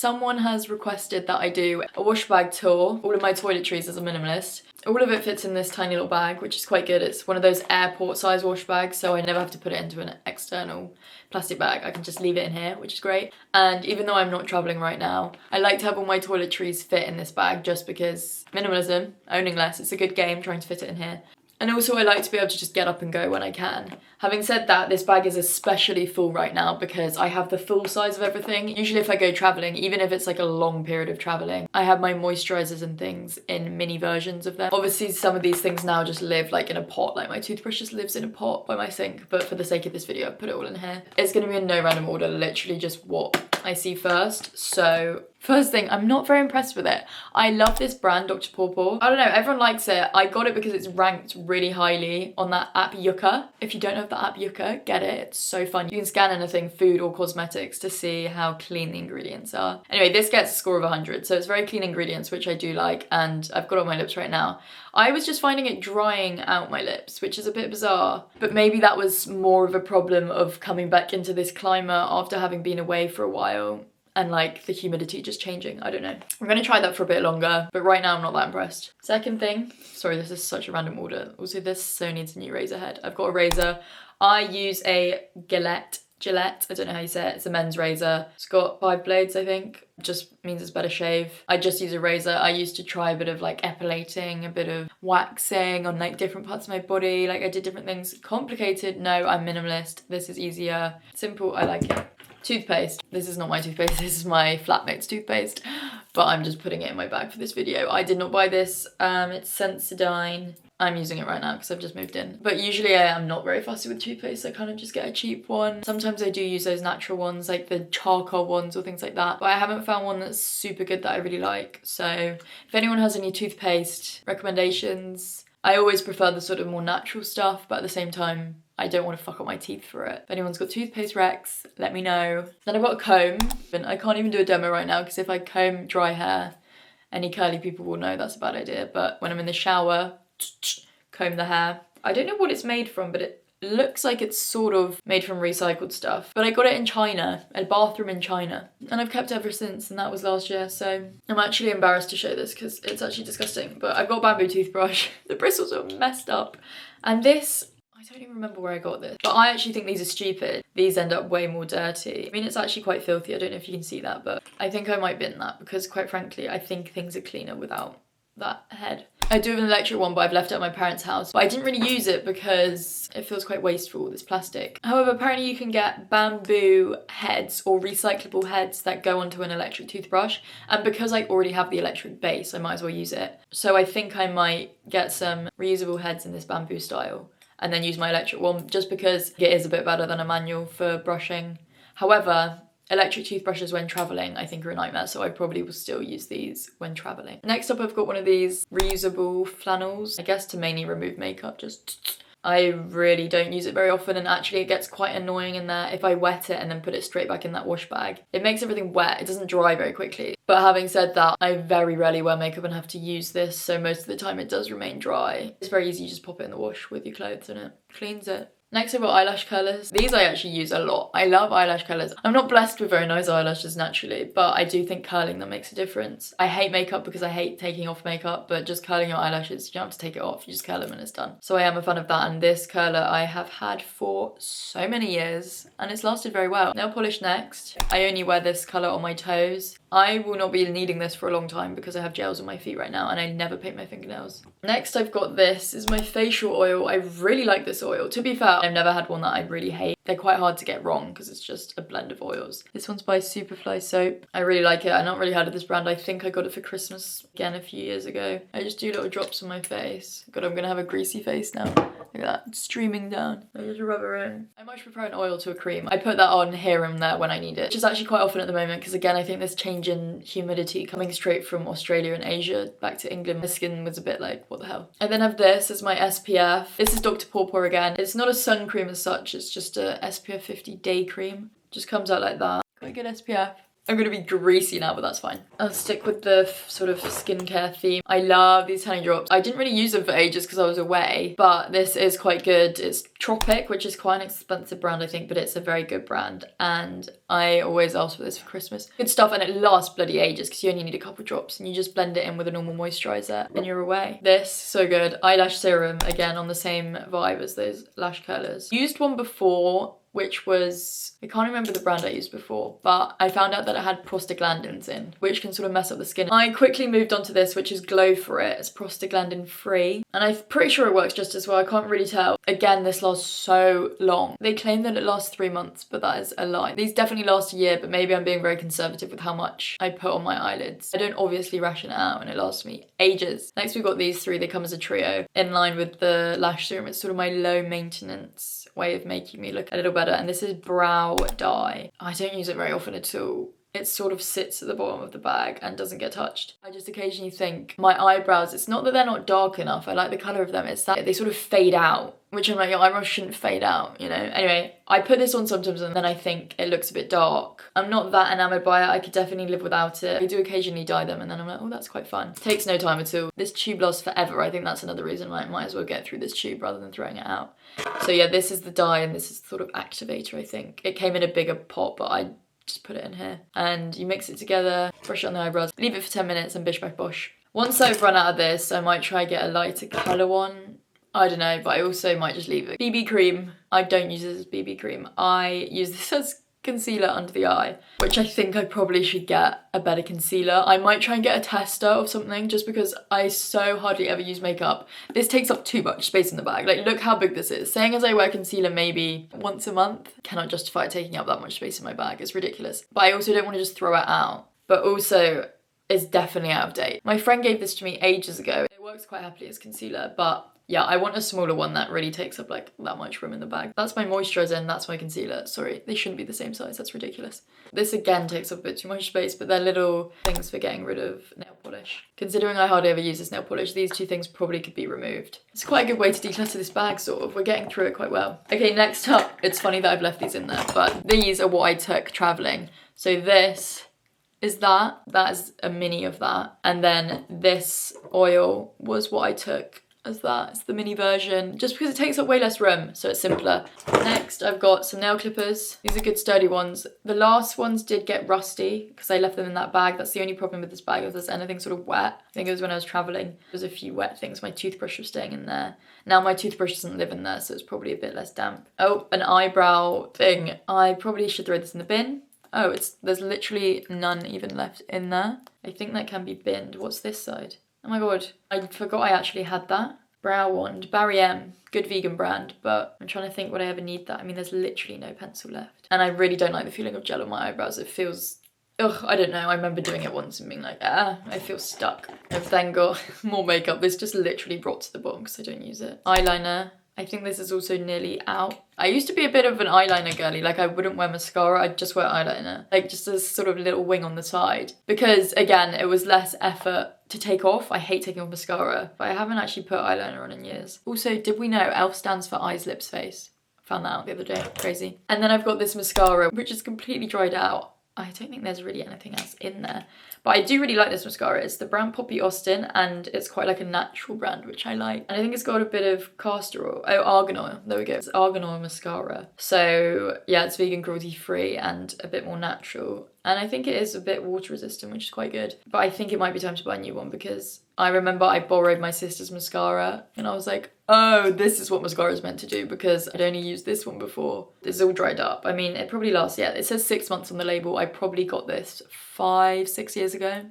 Someone has requested that I do a wash bag tour. All of my toiletries as a minimalist. All of it fits in this tiny little bag, which is quite good. It's one of those airport size wash bags, so I never have to put it into an external plastic bag. I can just leave it in here, which is great. And even though I'm not traveling right now, I like to have all my toiletries fit in this bag just because minimalism, owning less, it's a good game trying to fit it in here. And also I like to be able to just get up and go when I can. Having said that, this bag is especially full right now because I have the full size of everything. Usually if I go traveling, even if it's like a long period of traveling, I have my moisturizers and things in mini versions of them. Obviously some of these things now just live like in a pot, like my toothbrush just lives in a pot by my sink, but for the sake of this video, I've put it all in here. It's gonna be in no random order, literally just what I see first. So first thing, I'm not very impressed with it. I love this brand, Dr. Pawpaw. I don't know, everyone likes it. I got it because it's ranked really highly on that app Yucca. If you don't have the app Yucca, get it. It's so fun. You can scan anything, food or cosmetics, to see how clean the ingredients are. Anyway, this gets a score of 100, so it's very clean ingredients, which I do like, and I've got it on my lips right now. I was just finding it drying out my lips, which is a bit bizarre, but maybe that was more of a problem of coming back into this climate after having been away for a while. And like the humidity just changing, I don't know. I'm gonna try that for a bit longer, but right now I'm not that impressed. Second thing, sorry, this is such a random order. Also, this so needs a new razor head. I've got a razor. I use a Gillette, I don't know how you say it. It's a men's razor. It's got 5 blades, I think. Just means it's better shave. I just use a razor. I used to try a bit of like epilating, a bit of waxing on like different parts of my body. Like I did different things. Complicated, no, I'm minimalist. This is easier. Simple, I like it. Toothpaste. This is not my toothpaste, this is my flatmate's toothpaste, but I'm just putting it in my bag for this video. I did not buy this, it's Sensodyne. I'm using it right now because I've just moved in. But usually I am not very fussy with toothpaste. I kind of just get a cheap one. Sometimes I do use those natural ones, like the charcoal ones or things like that. But I haven't found one that's super good that I really like. So if anyone has any toothpaste recommendations, I always prefer the sort of more natural stuff, but at the same time, I don't want to fuck up my teeth for it. If anyone's got toothpaste recs, let me know. Then I've got a comb. I can't even do a demo right now because if I comb dry hair, any curly people will know that's a bad idea. But when I'm in the shower, comb the hair. I don't know what it's made from, but it looks like it's sort of made from recycled stuff. But I got it in China, a bathroom in China. And I've kept it ever since, and that was last year. So I'm actually embarrassed to show this because it's actually disgusting. But I've got a bamboo toothbrush. The bristles are messed up. And this, I don't even remember where I got this, but I actually think these are stupid. These end up way more dirty. I mean, it's actually quite filthy. I don't know if you can see that, but I think I might bin that because quite frankly, I think things are cleaner without that head. I do have an electric one, but I've left it at my parents' house. But I didn't really use it because it feels quite wasteful, this plastic. However, apparently you can get bamboo heads or recyclable heads that go onto an electric toothbrush. And because I already have the electric base, I might as well use it. So I think I might get some reusable heads in this bamboo style and then use my electric one just because it is a bit better than a manual for brushing. However, electric toothbrushes when traveling I think are a nightmare, so I probably will still use these when traveling. Next up, I've got one of these reusable flannels, I guess to mainly remove makeup. I really don't use it very often, and actually it gets quite annoying in there if I wet it and then put it straight back in that wash bag. It makes everything wet, it doesn't dry very quickly. But having said that, I very rarely wear makeup and have to use this, so most of the time it does remain dry. It's very easy, you just pop it in the wash with your clothes and it cleans it. Next I've got eyelash curlers. These I actually use a lot. I love eyelash curlers. I'm not blessed with very nice eyelashes naturally, but I do think curling them makes a difference. I hate makeup because I hate taking off makeup, but just curling your eyelashes, you don't have to take it off, you just curl them and it's done. So I am a fan of that, and this curler I have had for so many years and it's lasted very well. Nail polish next. I only wear this colour on my toes. I will not be needing this for a long time because I have gels on my feet right now and I never paint my fingernails. Next I've got this is my facial oil. I really like this oil. To be fair, I've never had one that I really hate. They're quite hard to get wrong because it's just a blend of oils. This one's by Superfly Soap. I really like it. I've not really heard of this brand. I think I got it for Christmas again a few years ago. I just do little drops on my face. God, I'm gonna have a greasy face now. Look at that, it's streaming down. I just rub it in. I much prefer an oil to a cream. I put that on here and there when I need it, which is actually quite often at the moment because again, I think this change in humidity coming straight from Australia and Asia back to England, my skin was a bit like, what the hell? I then have this as my SPF. This is Dr. Pawpaw again. It's not a sun cream as such, it's just a SPF 50 day cream. Just comes out like that. Quite good SPF. I'm gonna be greasy now, but that's fine. I'll stick with the sort of skincare theme. I love these honey drops. I didn't really use them for ages because I was away, but this is quite good. It's Tropic, which is quite an expensive brand, I think, but it's a very good brand. And I always ask for this for Christmas. Good stuff, and it lasts bloody ages because you only need a couple drops and you just blend it in with a normal moisturizer and you're away. This, so good. Eyelash serum, again, on the same vibe as those lash curlers. Used one before, which was, I can't remember the brand I used before, but I found out that it had prostaglandins in, which can sort of mess up the skin. I quickly moved on to this, which is Glow For It. It's prostaglandin free, and I'm pretty sure it works just as well. I can't really tell. Again, this lasts so long. They claim that it lasts 3 months, but that is a lie. These definitely last a year, but maybe I'm being very conservative with how much I put on my eyelids. I don't obviously ration it out, and it lasts me ages. Next, we've got these three. They come as a trio, in line with the lash serum. It's sort of my low maintenance way of making me look a little better, and this is Brow Dye. I don't use it very often at all. It sort of sits at the bottom of the bag and doesn't get touched. I just occasionally think my eyebrows, it's not that they're not dark enough, I like the colour of them, it's that they sort of fade out, which I'm like, your eyebrows shouldn't fade out, you know? Anyway, I put this on sometimes and then I think it looks a bit dark. I'm not that enamoured by it, I could definitely live without it. I do occasionally dye them and then I'm like, oh, that's quite fun. Takes no time at all. This tube lasts forever. I think that's another reason why I might as well get through this tube rather than throwing it out. So yeah, this is the dye and this is the sort of activator, I think. It came in a bigger pot, but I just put it in here. And you mix it together, brush it on the eyebrows, leave it for 10 minutes and bish bash bosh. Once I've run out of this, I might try get a lighter colour one. I don't know, but I also might just leave it. BB cream. I don't use this as BB cream. I use this as concealer under the eye, which I think I probably should get a better concealer. I might try and get a tester of something just because I so hardly ever use makeup. This takes up too much space in the bag. Like, look how big this is. Saying as I wear concealer maybe once a month, cannot justify taking up that much space in my bag. It's ridiculous. But I also don't want to just throw it out. But also, it's definitely out of date. My friend gave this to me ages ago. It works quite happily as concealer, but yeah, I want a smaller one that really takes up like that much room in the bag. That's my moisturiser and that's my concealer. Sorry, they shouldn't be the same size, that's ridiculous. This again takes up a bit too much space, but they're little things for getting rid of nail polish. Considering I hardly ever use this nail polish, these two things probably could be removed. It's quite a good way to declutter this bag, sort of. We're getting through it quite well. Okay, next up, it's funny that I've left these in there, but these are what I took travelling. So this is that is a mini of that. And then this oil was what I took as that. It's the mini version, just because it takes up way less room, so it's simpler. Next, I've got some nail clippers. These are good sturdy ones. The last ones did get rusty because I left them in that bag. That's the only problem with this bag, if there's anything sort of wet. I think it was when I was traveling. There was a few wet things. My toothbrush was staying in there. Now my toothbrush doesn't live in there, so it's probably a bit less damp. Oh, an eyebrow thing. I probably should throw this in the bin. Oh, there's literally none even left in there. I think that can be binned. What's this side? Oh my god, I forgot I actually had that. Brow wand, Barry M, good vegan brand, but I'm trying to think would I ever need that. I mean, there's literally no pencil left. And I really don't like the feeling of gel on my eyebrows. It feels, ugh, I don't know. I remember doing it once and being like, I feel stuck. I've then got more makeup. This just literally brought to the bottom because I don't use it. Eyeliner. I think this is also nearly out. I used to be a bit of an eyeliner girly, like I wouldn't wear mascara, I'd just wear eyeliner. Like just a sort of little wing on the side. Because again, it was less effort to take off. I hate taking off mascara, but I haven't actually put eyeliner on in years. Also, did we know ELF stands for eyes, lips, face? Found that out the other day, crazy. And then I've got this mascara, which is completely dried out. I don't think there's really anything else in there. But I do really like this mascara. It's the brand Poppy Austin and it's quite like a natural brand, which I like. And I think it's got a bit of castor oil. Oh, argan oil. There we go. It's argan oil mascara. So yeah, it's vegan, cruelty free and a bit more natural. And I think it is a bit water resistant, which is quite good. But I think it might be time to buy a new one because I remember I borrowed my sister's mascara and I was like, oh, this is what mascara is meant to do because I'd only used this one before. It's all dried up. I mean, it probably lasts, yeah, it says 6 months on the label. I probably got this 5-6 years ago.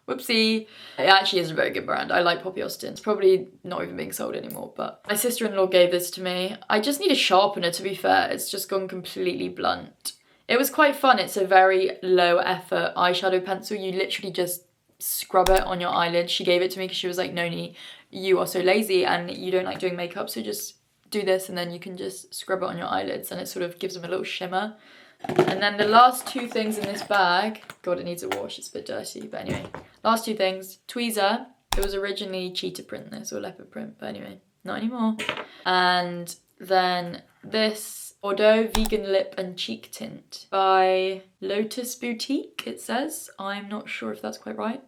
Whoopsie. It actually is a very good brand. I like Poppy Austin. It's probably not even being sold anymore, but my sister-in-law gave this to me. I just need a sharpener, to be fair. It's just gone completely blunt. It was quite fun. It's a very low effort eyeshadow pencil. You literally just scrub it on your eyelid. She gave it to me because she was like, Noni, you are so lazy and you don't like doing makeup, so just do this and then you can just scrub it on your eyelids and it sort of gives them a little shimmer. And then the last two things in this bag, god, it needs a wash, it's a bit dirty, but anyway. Last two things, tweezer. It was originally cheetah print this, or leopard print, but anyway, not anymore. And then this Bordeaux Vegan Lip and Cheek Tint by Lotus Boutique, it says. I'm not sure if that's quite right.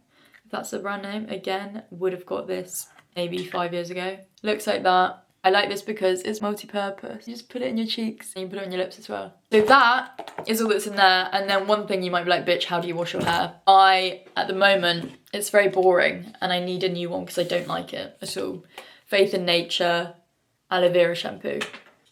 If that's the brand name. Again, would have got this maybe 5 years ago. Looks like that. I like this because it's multi-purpose. You just put it in your cheeks and you put it on your lips as well. So that is all that's in there. And then one thing you might be like, bitch, how do you wash your hair? At the moment, it's very boring and I need a new one because I don't like it at all. Faith in Nature aloe vera shampoo.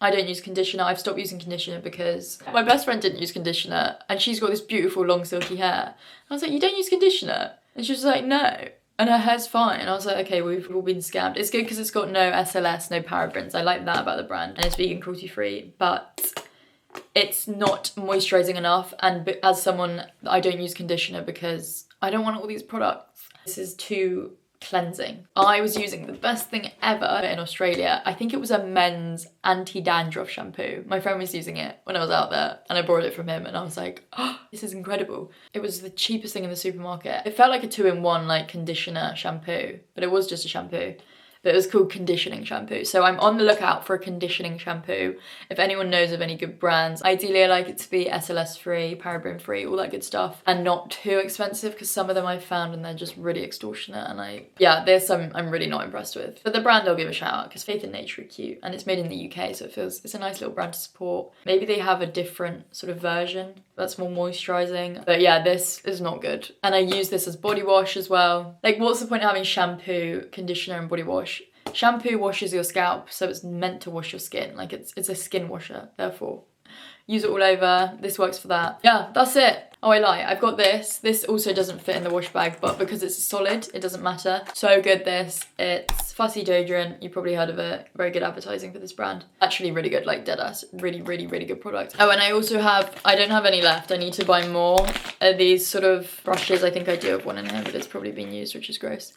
I don't use conditioner. I've stopped using conditioner because my best friend didn't use conditioner and she's got this beautiful long silky hair. I was like, you don't use conditioner? And she was like, no. And her hair's fine. And I was like, okay, we've all been scammed. It's good because it's got no SLS, no parabens. I like that about the brand. And it's vegan, cruelty free, but it's not moisturising enough. And as someone, I don't use conditioner because I don't want all these products. This is too cleansing. I was using the best thing ever in Australia. I think it was a men's anti-dandruff shampoo. My friend was using it when I was out there and I borrowed it from him and I was like, oh, this is incredible. It was the cheapest thing in the supermarket. It felt like a 2-in-1 like conditioner shampoo, but it was just a shampoo. But it was called conditioning shampoo. So I'm on the lookout for a conditioning shampoo. If anyone knows of any good brands, ideally I like it to be SLS free, paraben free, all that good stuff. And not too expensive because some of them I've found and they're just really extortionate. And there's some I'm really not impressed with. But the brand I'll give a shout out because Faith in Nature are cute. And it's made in the UK, so it's a nice little brand to support. Maybe they have a different sort of version that's more moisturising. But yeah, this is not good. And I use this as body wash as well. Like, what's the point of having shampoo, conditioner and body wash? Shampoo washes your scalp, so it's meant to wash your skin. Like, it's a skin washer, therefore. Use it all over. This works for that. Yeah, that's it. Oh, I lie. I've got this. This also doesn't fit in the wash bag, but because it's solid, it doesn't matter. So good, this. It's Fussy Deodorant. You probably heard of it. Very good advertising for this brand. Actually really good, like deadass. Really, really, really good product. Oh, and I also have, I don't have any left. I need to buy more of these sort of brushes. I think I do have one in here, but it's probably been used, which is gross.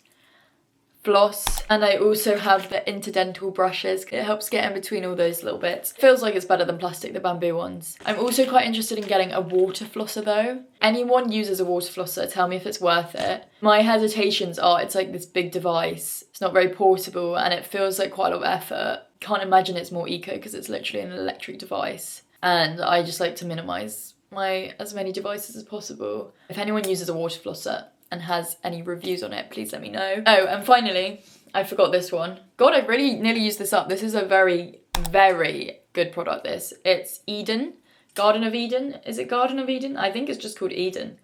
Floss, and I also have the interdental brushes. It helps get in between all those little bits. Feels like it's better than plastic, the bamboo ones. I'm also quite interested in getting a water flosser though. Anyone uses a water flosser, tell me if it's worth it. My hesitations are it's like this big device. It's not very portable and it feels like quite a lot of effort. Can't imagine it's more eco because it's literally an electric device. And I just like to minimise as many devices as possible. If anyone uses a water flosser and has any reviews on it, please let me know. Oh, and finally, I forgot this one. God, I really nearly used this up. This is a very, very good product, this. It's Eden, Garden of Eden. Is it Garden of Eden? I think it's just called Eden.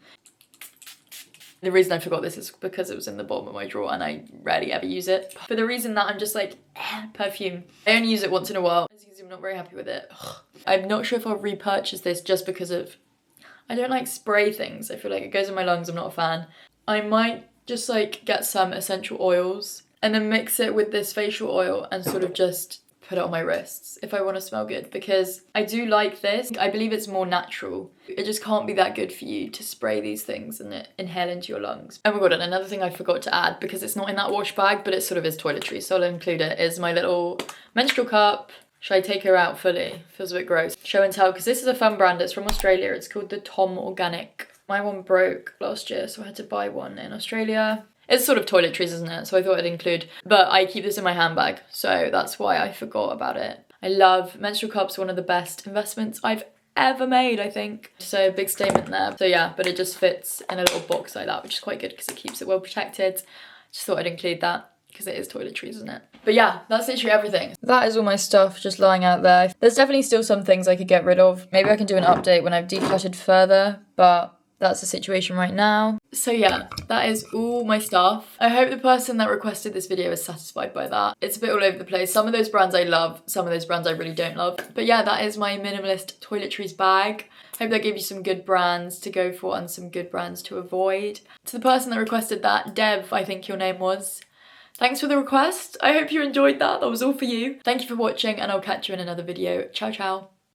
The reason I forgot this is because it was in the bottom of my drawer and I rarely ever use it. For the reason that I'm just like, perfume. I only use it once in a while. As you can see, I'm not very happy with it. I'm not sure if I'll repurchase this just because of, I don't like spray things. I feel like it goes in my lungs, I'm not a fan. I might just like get some essential oils and then mix it with this facial oil and sort of just put it on my wrists if I want to smell good, because I do like this. I believe it's more natural. It just can't be that good for you to spray these things and inhale into your lungs. Oh my god, and another thing I forgot to add, because it's not in that wash bag, but it sort of is toiletry, so I'll include it, is my little menstrual cup. Should I take her out fully? Feels a bit gross. Show and tell, because this is a fun brand. It's from Australia. It's called the Tom Organic. My one broke last year, so I had to buy one in Australia. It's sort of toiletries, isn't it? So I thought I'd include, but I keep this in my handbag, so that's why I forgot about it. I love menstrual cups, one of the best investments I've ever made, I think. So big statement there. So yeah, but it just fits in a little box like that, which is quite good because it keeps it well protected. Just thought I'd include that because it is toiletries, isn't it? But yeah, that's literally everything. That is all my stuff just lying out there. There's definitely still some things I could get rid of. Maybe I can do an update when I've decluttered further, but that's the situation right now. So yeah, that is all my stuff. I hope the person that requested this video is satisfied by that. It's a bit all over the place. Some of those brands I love, some of those brands I really don't love. But yeah, that is my minimalist toiletries bag. Hope that gave you some good brands to go for and some good brands to avoid. To the person that requested that, Dev, I think your name was, thanks for the request. I hope you enjoyed that. That was all for you. Thank you for watching and I'll catch you in another video. Ciao, ciao.